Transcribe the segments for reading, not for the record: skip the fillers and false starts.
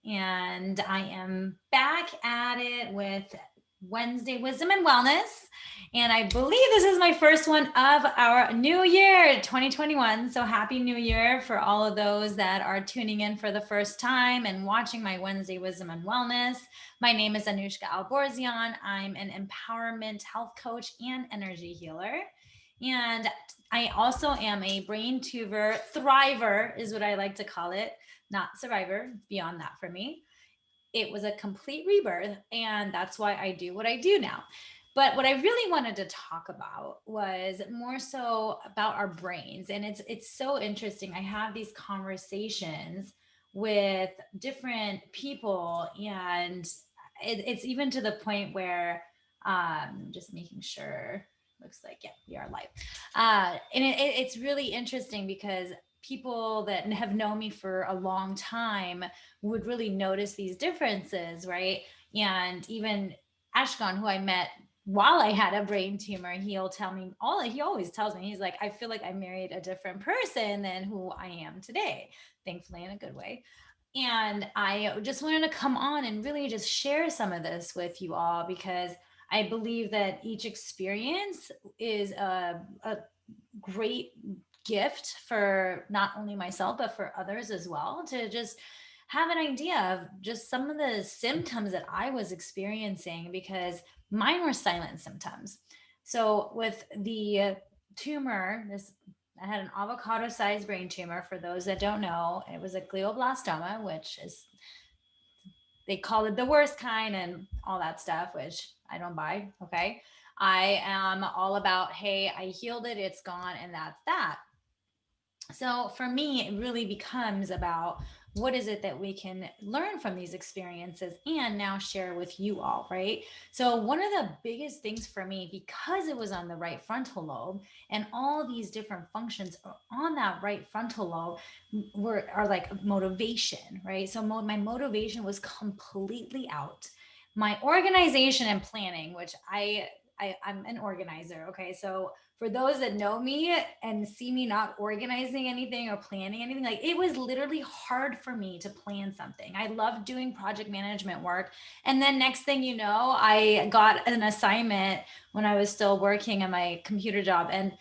and I am back at it with Wednesday Wisdom and Wellness. And I believe this is my first one of our new year, 2021. So happy new year for all of those that are tuning in for the first time and watching my Wednesday Wisdom and Wellness. My name is Anuschka. I'm an empowerment health coach and energy healer. And I also am a brain tuber thriver, is what I like to call it, not survivor. It's beyond that for me. It was a complete rebirth, and that's why I do what I do now. But what I really wanted to talk about was more so about our brains, and it's so interesting. I have these conversations with different people, and it's even to the point where just making sure. Looks like, yeah, we are live. And it's really interesting because people that have known me for a long time would really notice these differences, right? And even Ashkan, who I met while I had a brain tumor, he'll tell me he always tells me, he's like, I feel like I married a different person than who I am today, thankfully in a good way. And I just wanted to come on and really just share some of this with you all because I believe that each experience is a great gift for not only myself, but for others as well to just have an idea of just some of the symptoms that I was experiencing because mine were silent symptoms. So with the tumor, this I had an avocado sized brain tumor. For those that don't know, it was a glioblastoma, which is they call it the worst kind and all that stuff, which I don't buy. Okay. I am all about, hey, I healed it, it's gone, and that's that. So for me, it really becomes about what is it that we can learn from these experiences and now share with you all, right? So one of the biggest things for me, because it was on the right frontal lobe and all these different functions are on that right frontal lobe are like motivation, right? So my motivation was completely out. My organization and planning, which I'm an organizer. Okay. So for those that know me and see me not organizing anything or planning anything, like it was literally hard for me to plan something. I love doing project management work. And then next thing you know, I got an assignment when I was still working at my computer job and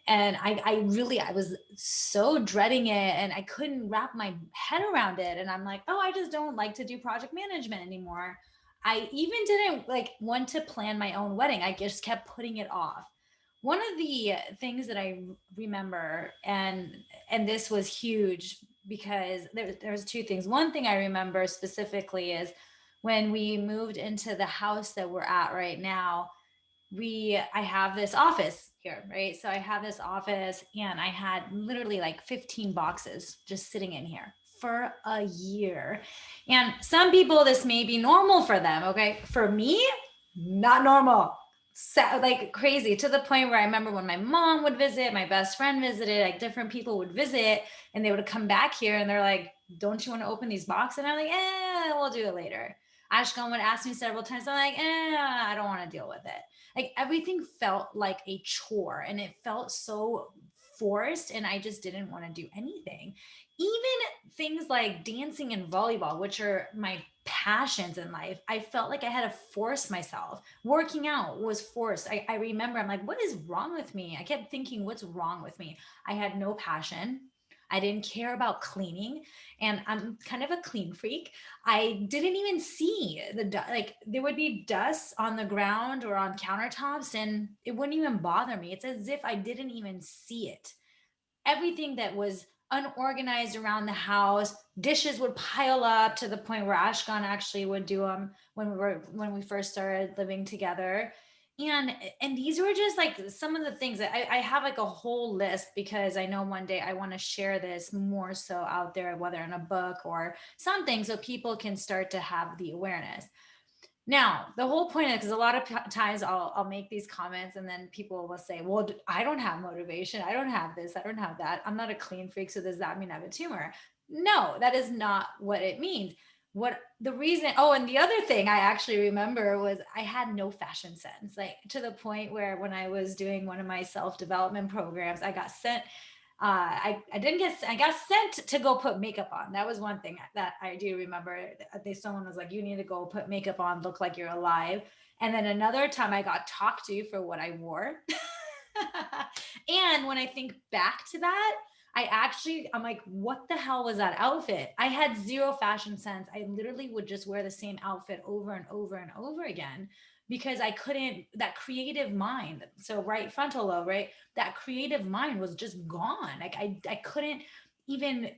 I was so dreading it and I couldn't wrap my head around it. And I'm like, oh, I just don't like to do project management anymore. I even didn't like want to plan my own wedding. I just kept putting it off. One of the things that I remember, and this was huge because there's two things. One thing I remember specifically is when we moved into the house that we're at right now, I have this office here, right? So I have this office and I had literally like 15 boxes just sitting in here for a year. And some people, this may be normal for them, okay? For me, not normal. So, like crazy to the point where I remember when my mom would visit, my best friend visited, like different people would visit and they would come back here and they're like, don't you want to open these boxes? And I'm like, we'll do it later. Ashkan would ask me several times. I'm like, I don't want to deal with it. Like everything felt like a chore and it felt so forced and I just didn't want to do anything. Even things like dancing and volleyball, which are my passions in life, I felt like I had to force myself. Working out was forced. I remember I'm like, what is wrong with me? I kept thinking, what's wrong with me? I had no passion. I didn't care about cleaning and I'm kind of a clean freak. I didn't even see like there would be dust on the ground or on countertops and it wouldn't even bother me. It's as if I didn't even see it. Everything that was unorganized around the house, dishes would pile up to the point where Ashkan actually would do them when we first started living together. And these were just like some of the things that I have like a whole list because I know one day I want to share this more so out there, whether in a book or something, so people can start to have the awareness. Now, the whole point is because a lot of times I'll make these comments and then people will say, well, I don't have motivation. I don't have this. I don't have that. I'm not a clean freak. So does that mean I have a tumor? No, that is not what it means. What the reason, oh, and the other thing I actually remember was I had no fashion sense, like to the point where when I was doing one of my self development programs, I got sent. I got sent to go put makeup on. That was one thing that I do remember. Someone was like, you need to go put makeup on, look like you're alive. And then another time I got talked to for what I wore. And when I think back to that, I'm like, what the hell was that outfit? I had zero fashion sense. I literally would just wear the same outfit over and over and over again because I couldn't, that creative mind. So, right frontal lobe, right? That creative mind was just gone. Like, I couldn't even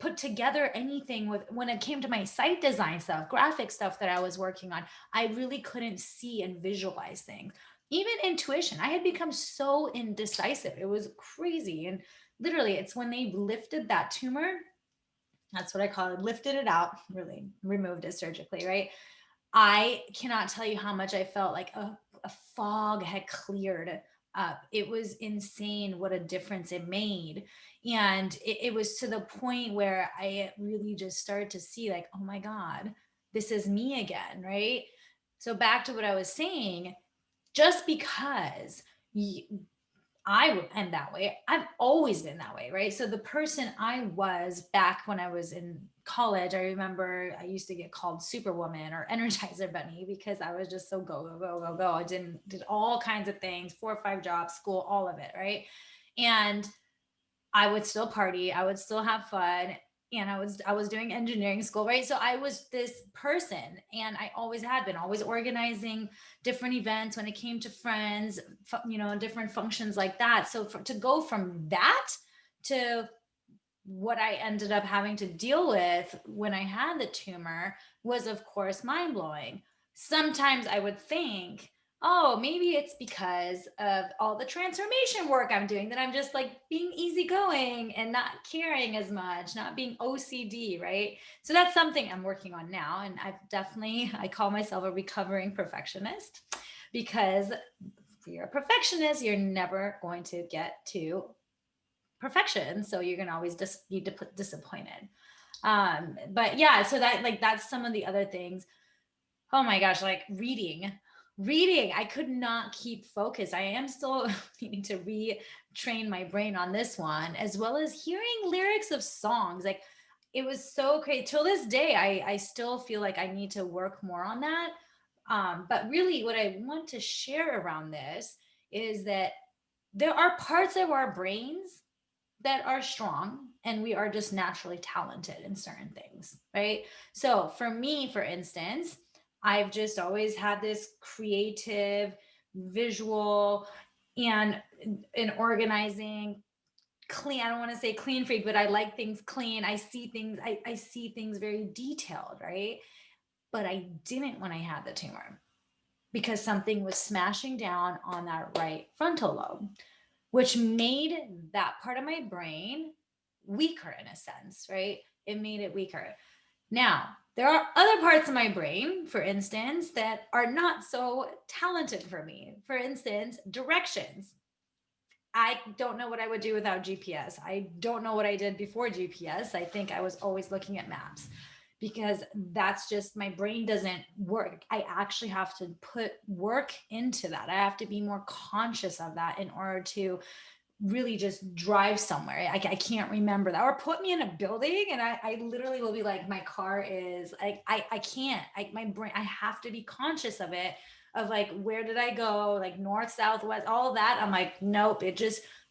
put together anything with when it came to my site design stuff, graphic stuff that I was working on. I really couldn't see and visualize things. Even intuition, I had become so indecisive. It was crazy. And literally, it's when they lifted that tumor, that's what I call it, lifted it out, really removed it surgically, right? I cannot tell you how much I felt like a fog had cleared up. It was insane what a difference it made. And it was to the point where I really just started to see, like, oh my God, this is me again, right? So, back to what I was saying, just because I am that way. I've always been that way, right? So the person I was back when I was in college, I remember I used to get called Superwoman or Energizer Bunny because I was just so go, go, go, go, go. I did all kinds of things, 4 or 5 jobs, school, all of it, right? And I would still party, I would still have fun, and I was doing engineering school, right? So I was this person, and I always had been, always organizing different events when it came to friends, different functions like that. So to go from that to what I ended up having to deal with when I had the tumor was, of course, mind blowing. Sometimes I would think, oh, maybe it's because of all the transformation work I'm doing that I'm just like being easygoing and not caring as much, not being OCD, right? So that's something I'm working on now. And I call myself a recovering perfectionist because if you're a perfectionist, you're never going to get to perfection, so you're gonna always just be disappointed. But yeah, so that's some of the other things. Oh my gosh, like reading, I could not keep focus. I am still needing to retrain my brain on this one, as well as hearing lyrics of songs. Like, it was so crazy till this day. I still feel like I need to work more on that. But really what I want to share around this is that there are parts of our brains that are strong, and we are just naturally talented in certain things, right? So for me, for instance, I've just always had this creative, visual, and in organizing, clean. I don't want to say clean freak, but I like things clean. I see things very detailed, right? But I didn't when I had the tumor because something was smashing down on that right frontal lobe, which made that part of my brain weaker in a sense, right? It made it weaker. Now, there are other parts of my brain, for instance, that are not so talented for me. For instance, directions. I don't know what I would do without GPS. I don't know what I did before GPS. I think I was always looking at maps because that's just my brain doesn't work. I actually have to put work into that. I have to be more conscious of that in order to really just drive somewhere. I can't remember that. Or put me in a building and I literally will be like, my car is like, I can't, my brain, I have to be conscious of it, of like, where did I go? Like north, south, west, all that. I'm like, nope,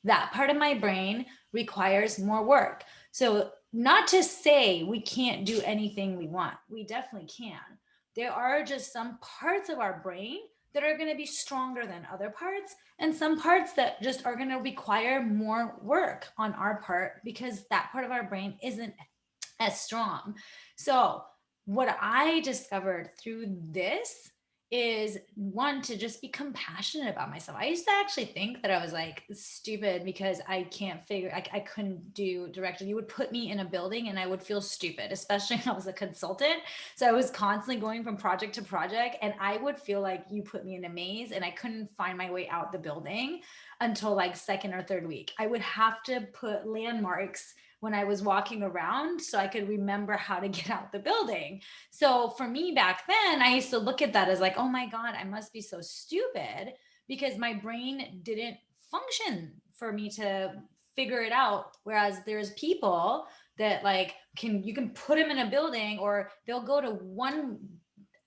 that part of my brain requires more work. So not to say we can't do anything we want. We definitely can. There are just some parts of our brain that are going to be stronger than other parts, and some parts that just are going to require more work on our part because that part of our brain isn't as strong. So, what I discovered through this is one, to just be compassionate about myself. I used to actually think that I was like stupid because I couldn't do direction. You would put me in a building and I would feel stupid, especially when I was a consultant. So I was constantly going from project to project and I would feel like you put me in a maze and I couldn't find my way out the building until like second or third week. I would have to put landmarks when I was walking around so I could remember how to get out the building. So for me back then, I used to look at that as like, oh my God, I must be so stupid because my brain didn't function for me to figure it out. Whereas there's people that like you can put them in a building, or they'll go to one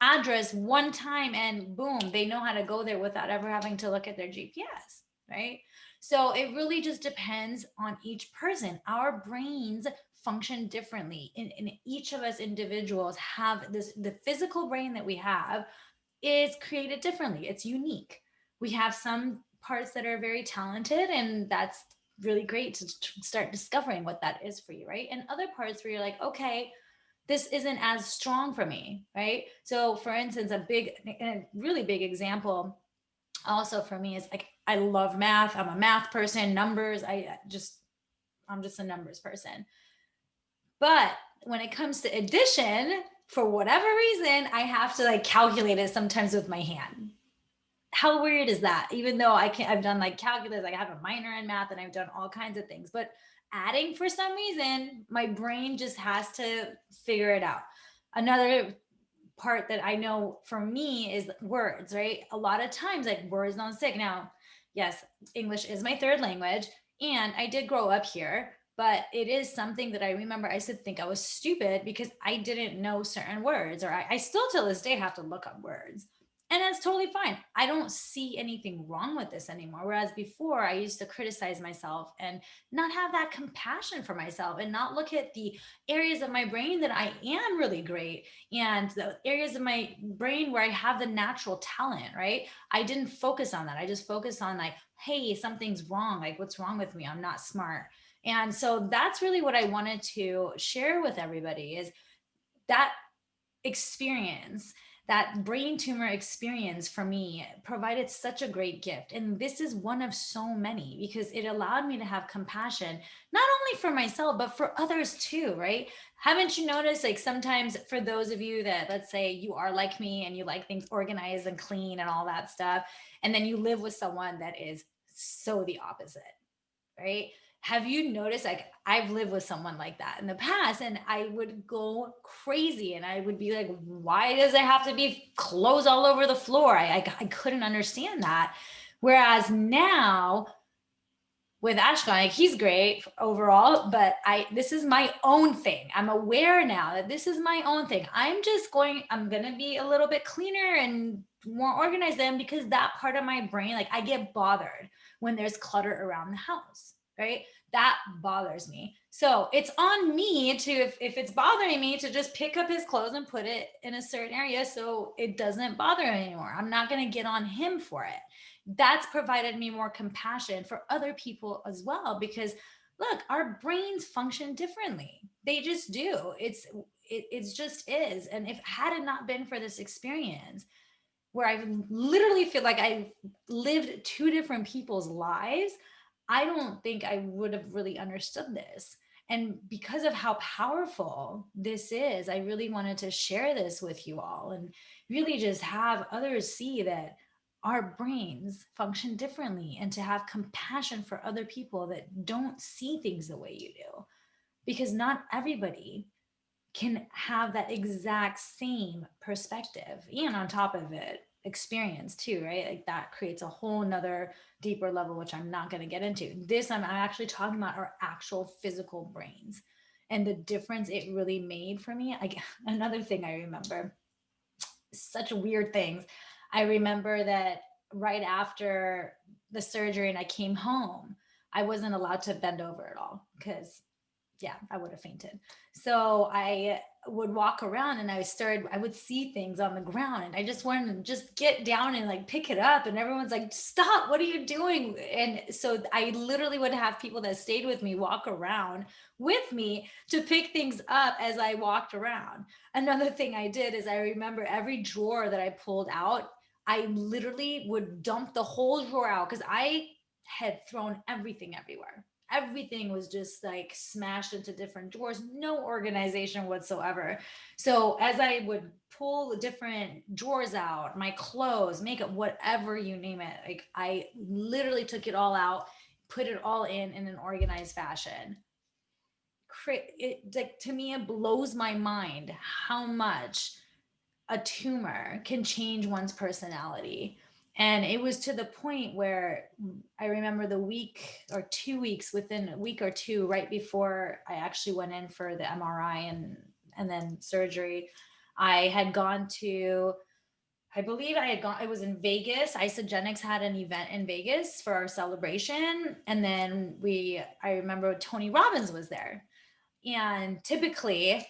address one time and boom, they know how to go there without ever having to look at their GPS, right? So it really just depends on each person. Our brains function differently. And each of us individuals have this, the physical brain that we have is created differently. It's unique. We have some parts that are very talented, and that's really great to start discovering what that is for you, right? And other parts where you're like, okay, this isn't as strong for me, right? So, for instance, a really big example also for me is like, I love math. I'm a math person, numbers. I'm just a numbers person. But when it comes to addition, for whatever reason, I have to like calculate it sometimes with my hand. How weird is that? Even though I've done like calculus, like I have a minor in math and I've done all kinds of things, but adding, for some reason, my brain just has to figure it out. Another part that I know for me is words, right? A lot of times, like, words don't stick. Now, yes, English is my third language, and I did grow up here, but it is something that I remember I used to think I was stupid because I didn't know certain words, or I still to this day have to look up words. And that's totally fine. I don't see anything wrong with this anymore. Whereas before, I used to criticize myself and not have that compassion for myself and not look at the areas of my brain that I am really great and the areas of my brain where I have the natural talent, right? I didn't focus on that. I just focused on like, hey, something's wrong. Like, what's wrong with me? I'm not smart. And so that's really what I wanted to share with everybody is that experience, that brain tumor experience for me provided such a great gift. And this is one of so many because it allowed me to have compassion, not only for myself, but for others too, right? Haven't you noticed, like, sometimes for those of you that, let's say, you are like me and you like things organized and clean and all that stuff, and then you live with someone that is so the opposite, right? Have you noticed, like, I've lived with someone like that in the past and I would go crazy and I would be like, why does it have to be clothes all over the floor? I couldn't understand that. Whereas now with Ashka, like, he's great overall, but this is my own thing. I'm aware now that this is my own thing. I'm gonna be a little bit cleaner and more organized then, because that part of my brain, like, I get bothered when there's clutter around the house, right? That bothers me. So it's on me to, if it's bothering me, to just pick up his clothes and put it in a certain area so it doesn't bother me anymore. I'm not gonna get on him for it. That's provided me more compassion for other people as well, because look, our brains function differently. They just do. It just is. And if had it not been for this experience where I literally feel like I lived two different people's lives, I don't think I would have really understood this. And because of how powerful this is, I really wanted to share this with you all and really just have others see that our brains function differently, and to have compassion for other people that don't see things the way you do. Because not everybody can have that exact same perspective, and on top of it, experience too, right? Like, that creates a whole nother deeper level, which I'm not going to get into this. I'm actually talking about our actual physical brains and the difference it really made for me. Like, another thing I remember, such weird things. I remember that right after the surgery and I came home, I wasn't allowed to bend over at all because, yeah, I would have fainted. So I would walk around and I would see things on the ground and I just wanted to just get down and like pick it up. And everyone's like, stop, what are you doing? And so I literally would have people that stayed with me walk around with me to pick things up as I walked around. Another thing I did is, I remember every drawer that I pulled out, I literally would dump the whole drawer out because I had thrown everything everywhere. Everything was just like smashed into different drawers, no organization whatsoever. So as I would pull the different drawers out, my clothes, makeup, whatever you name it, like, I literally took it all out, put it all in an organized fashion. Like, to me, it blows my mind how much a tumor can change one's personality. And it was to the point where I remember the week or 2 weeks, within a week or two, right before I actually went in for the MRI and then surgery, I had gone to, I believe I had gone, it was in Vegas. Isogenics had an event in Vegas for our celebration. And then I remember Tony Robbins was there. And typically,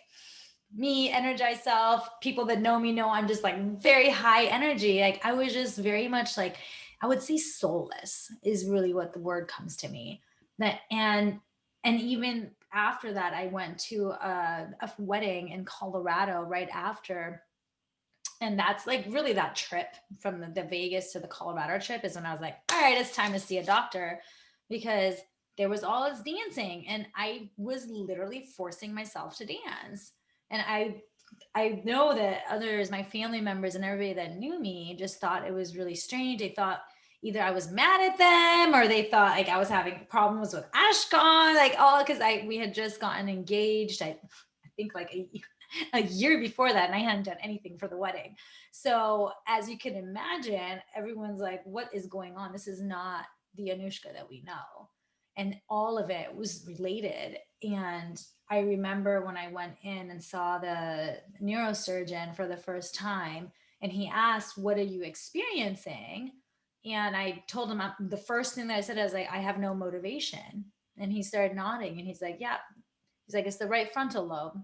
me, energized self, people that know me know I'm just like very high energy. Like I was just very much like, I would say soulless is really what the word comes to me. That and even after that, I went to a wedding in Colorado right after, and that's like really that trip from the Vegas to the Colorado trip is when I was like, all right, it's time to see a doctor, because there was all this dancing and I was literally forcing myself to dance. And I know that others, my family members and everybody that knew me just thought it was really strange. They thought either I was mad at them or they thought like I was having problems with Anuschka, like all because we had just gotten engaged. I think like a year before that, and I hadn't done anything for the wedding. So as you can imagine, everyone's like, what is going on? This is not the Anuschka that we know. And all of it was related. And I remember when I went in and saw the neurosurgeon for the first time, and he asked, what are you experiencing? And I told him the first thing that I said, I was like, I have no motivation. And he started nodding and he's like, yeah. He's like, it's the right frontal lobe.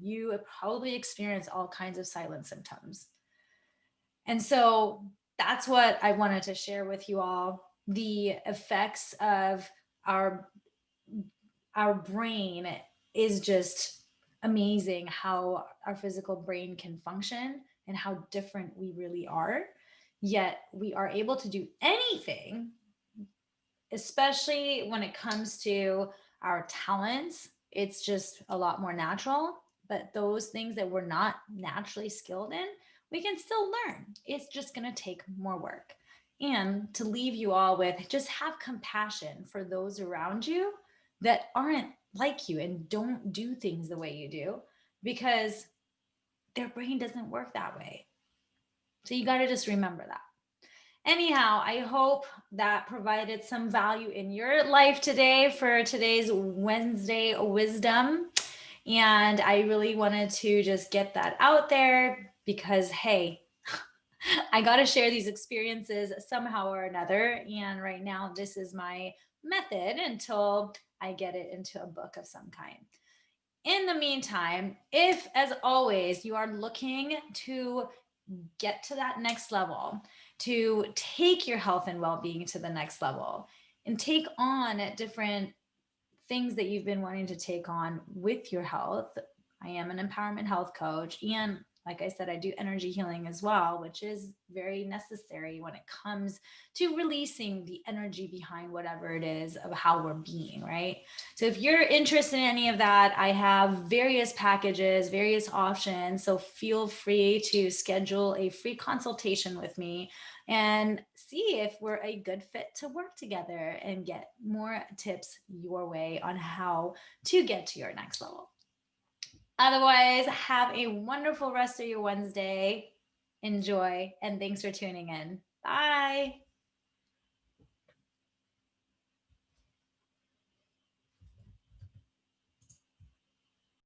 You probably experience all kinds of silent symptoms. And so that's what I wanted to share with you all, the effects of our our brain is just amazing, how our physical brain can function and how different we really are. Yet we are able to do anything, especially when it comes to our talents. It's just a lot more natural. But those things that we're not naturally skilled in, we can still learn. It's just going to take more work. And to leave you all with, just have compassion for those around you that aren't like you and don't do things the way you do, because their brain doesn't work that way. So you got to just remember that. Anyhow, I hope that provided some value in your life today for today's Wednesday wisdom. And I really wanted to just get that out there because, hey, I got to share these experiences somehow or another. And right now, this is my method until I get it into a book of some kind. In the meantime, if, as always, you are looking to get to that next level, to take your health and well being to the next level, and take on different things that you've been wanting to take on with your health, I am an empowerment health coach. And like I said, I do energy healing as well, which is very necessary when it comes to releasing the energy behind whatever it is of how we're being, right? So if you're interested in any of that, I have various packages, various options. So feel free to schedule a free consultation with me and see if we're a good fit to work together and get more tips your way on how to get to your next level. Otherwise, have a wonderful rest of your Wednesday. Enjoy, and thanks for tuning in. Bye.